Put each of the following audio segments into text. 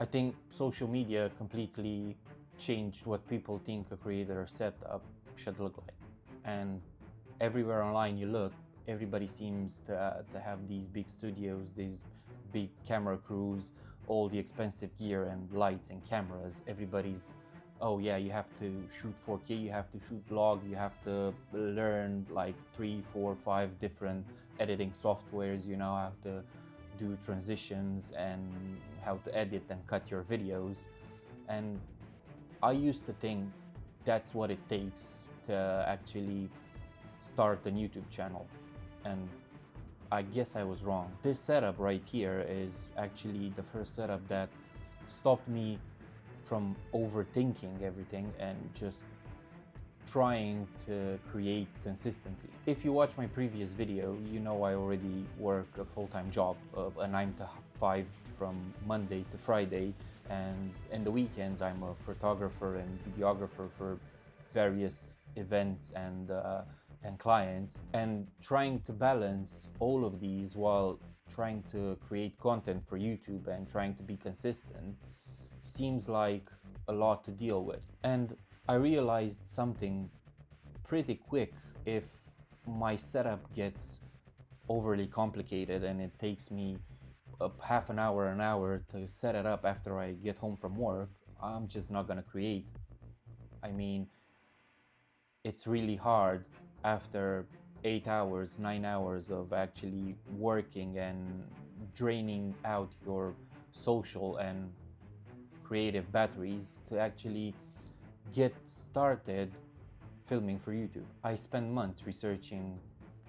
I think social media completely changed what people think a creator setup should look like. And everywhere online you look, everybody seems to have these big studios, these big camera crews, all the expensive gear and lights and cameras. Everybody's, oh yeah, you have to shoot 4K, you have to shoot log, you have to learn like 3, 4, 5 different editing softwares, you know how to do transitions and how to edit and cut your videos. And I used to think that's what it takes to actually start a YouTube channel. And I guess I was wrong. This setup right here is actually the first setup that stopped me from overthinking everything and just trying to create consistently. If you watch my previous video, you know I already work a full-time job, a 9 to 5 from Monday to Friday, and in the weekends I'm a photographer and videographer for various events and clients, and trying to balance all of these while trying to create content for YouTube and trying to be consistent seems like a lot to deal with. And I realized something pretty quick: if my setup gets overly complicated and it takes me half an hour to set it up after I get home from work, I'm just not gonna create. I mean, it's really hard after 8 hours, 9 hours of actually working and draining out your social and creative batteries to actually get started filming for YouTube. I spent months researching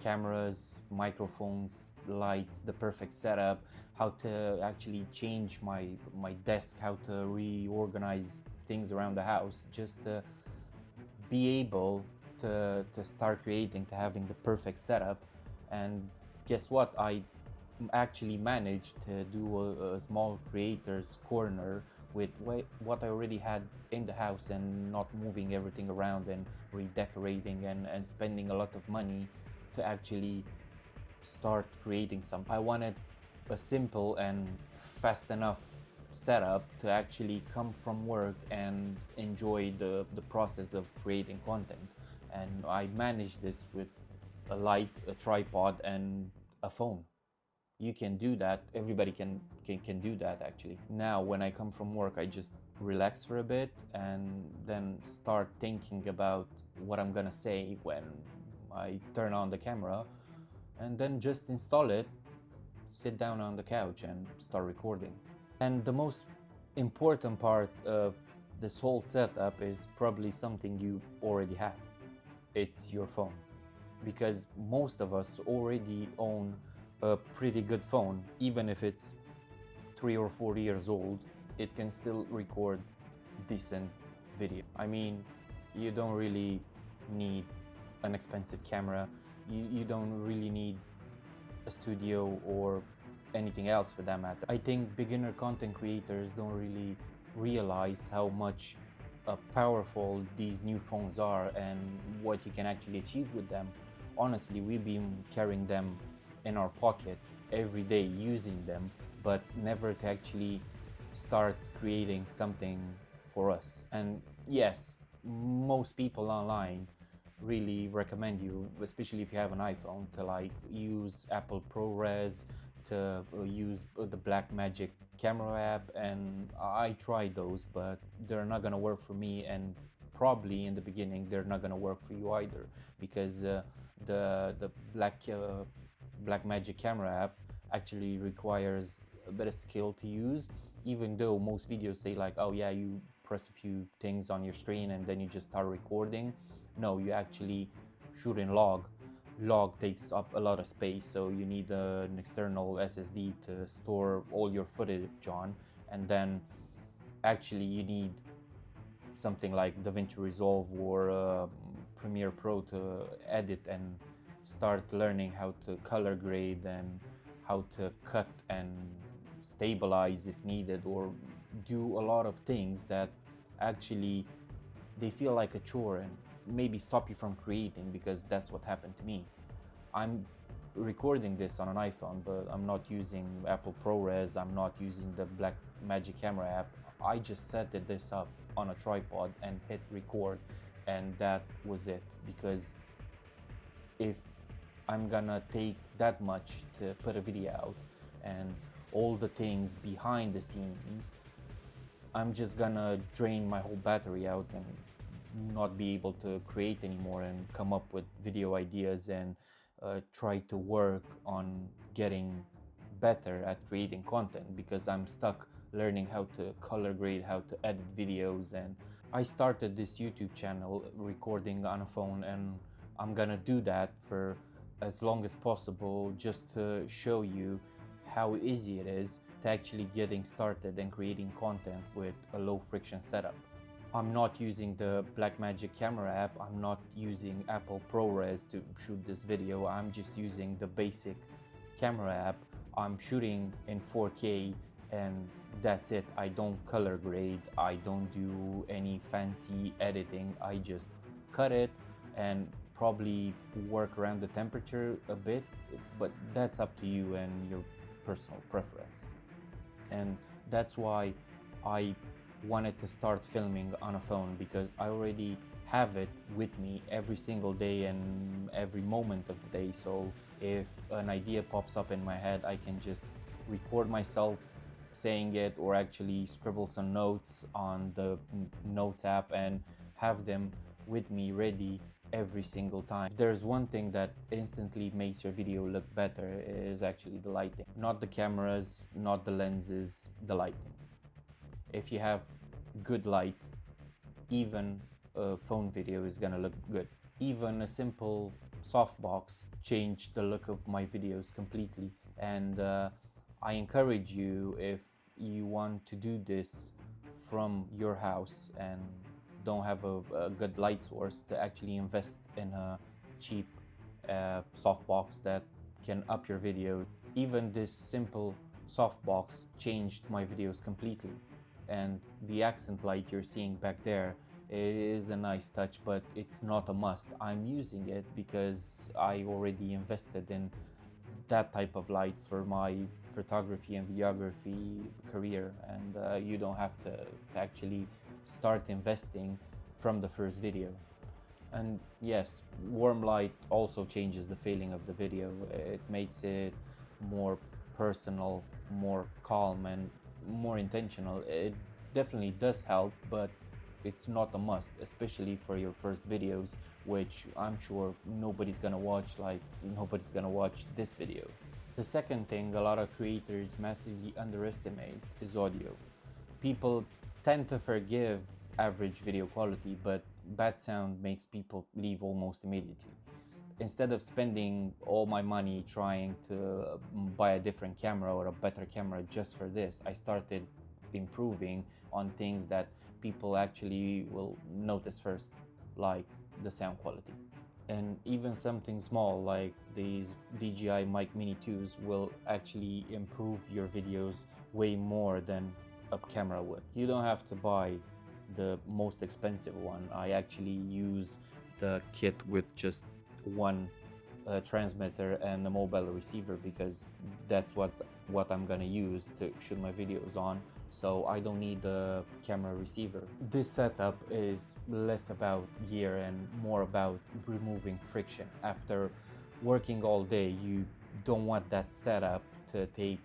cameras, microphones, lights, the perfect setup, how to actually change my desk, how to reorganize things around the house, just to be able to start creating, to having the perfect setup. And guess what? I actually managed to do a small creators corner with what I already had in the house and not moving everything around and redecorating and spending a lot of money to actually start creating some. I wanted a simple and fast enough setup to actually come from work and enjoy the process of creating content. And I managed this with a light, a tripod, and a phone. You can do that. Everybody can do that actually. Now when I come from work, I just relax for a bit and then start thinking about what I'm gonna say when I turn on the camera, and then just install it, sit down on the couch and start recording. And the most important part of this whole setup is probably something you already have. It's your phone. Because most of us already own a pretty good phone. Even if it's 3 or 4 years old, it can still record decent video. I mean, you don't really need an expensive camera. You don't really need a studio or anything else for that matter. I think beginner content creators don't really realize how much powerful these new phones are and what you can actually achieve with them. Honestly, we've been carrying them in our pocket every day, using them, but never to actually start creating something for us. And yes, most people online really recommend you, especially if you have an iPhone, to like use Apple ProRes, to use the Blackmagic camera app, and I tried those, but they're not gonna work for me, and probably in the beginning they're not gonna work for you either, because the Blackmagic camera app actually requires a bit of skill to use, even though most videos say like, oh yeah, you press a few things on your screen and then you just start recording. No, you actually shoot in log. Log takes up a lot of space, so you need an external SSD to store all your footage on, and then actually you need something like DaVinci Resolve or Premiere Pro to edit and start learning how to color grade and how to cut and stabilize if needed, or do a lot of things that actually they feel like a chore and maybe stop you from creating, because that's what happened to me. I'm recording this on an iPhone, but I'm not using Apple ProRes, I'm not using the Blackmagic camera app. I just set this up on a tripod and hit record, and that was it. Because if I'm gonna take that much to put a video out and all the things behind the scenes, I'm just gonna drain my whole battery out and not be able to create anymore and come up with video ideas and try to work on getting better at creating content, because I'm stuck learning how to color grade, how to edit videos. And I started this YouTube channel recording on a phone, and I'm gonna do that for as long as possible, just to show you how easy it is to actually getting started and creating content with a low friction setup. I'm not using the Blackmagic camera app, I'm not using Apple ProRes to shoot this video, I'm just using the basic camera app. I'm shooting in 4K and that's it. I don't color grade, I don't do any fancy editing, I just cut it and probably work around the temperature a bit, but that's up to you and your personal preference. And that's why I wanted to start filming on a phone, because I already have it with me every single day and every moment of the day. So if an idea pops up in my head, I can just record myself saying it, or actually scribble some notes on the notes app and have them with me ready every single time. If there's one thing that instantly makes your video look better, is actually the lighting. Not the cameras, not the lenses, the lighting. If you have good light, even a phone video is gonna look good. Even a simple softbox changed the look of my videos completely. And I encourage you, if you want to do this from your house and don't have a good light source, to actually invest in a cheap softbox that can up your video. Even this simple softbox changed my videos completely. And the accent light you're seeing back there is a nice touch, but it's not a must. I'm using it because I already invested in that type of light for my photography and videography career, and you don't have to actually start investing from the first video. And yes, warm light also changes the feeling of the video. It makes it more personal, more calm, and more intentional. It definitely does help, but it's not a must, especially for your first videos, which I'm sure nobody's gonna watch, like nobody's gonna watch this video. The second thing a lot of creators massively underestimate is audio. People tend to forgive average video quality, but bad sound makes people leave almost immediately. Instead of spending all my money trying to buy a different camera or a better camera just for this, I started improving on things that people actually will notice first, like the sound quality. And even something small like these DJI Mic Mini 2s will actually improve your videos way more than a camera would. You don't have to buy the most expensive one. I actually use the kit with just one transmitter and a mobile receiver, because that's what I'm gonna use to shoot my videos on, so I don't need a camera receiver. This setup is less about gear and more about removing friction. After working all day, you don't want that setup to take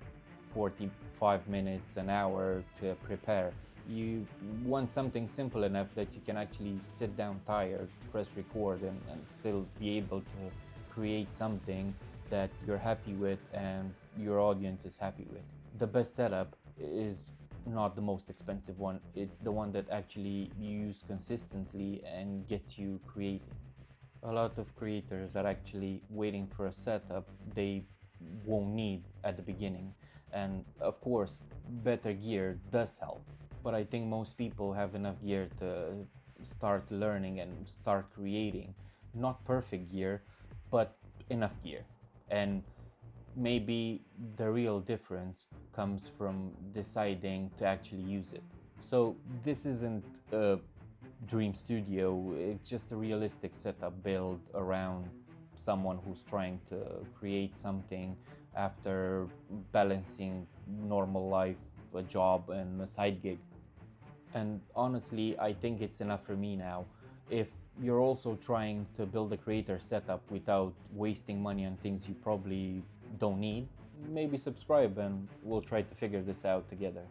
45 minutes, an hour to prepare. You want something simple enough that you can actually sit down tired, press record, and still be able to create something that you're happy with and your audience is happy with. The best setup is not the most expensive one, it's the one that actually you use consistently and gets you creating. A lot of creators are actually waiting for a setup they won't need at the beginning, and of course better gear does help, but I think most people have enough gear to start learning and start creating. Not perfect gear, but enough gear. And maybe the real difference comes from deciding to actually use it. So this isn't a dream studio, it's just a realistic setup built around someone who's trying to create something after balancing normal life, a job, and a side gig. And honestly, I think it's enough for me now. If you're also trying to build a creator setup without wasting money on things you probably don't need, maybe subscribe and we'll try to figure this out together.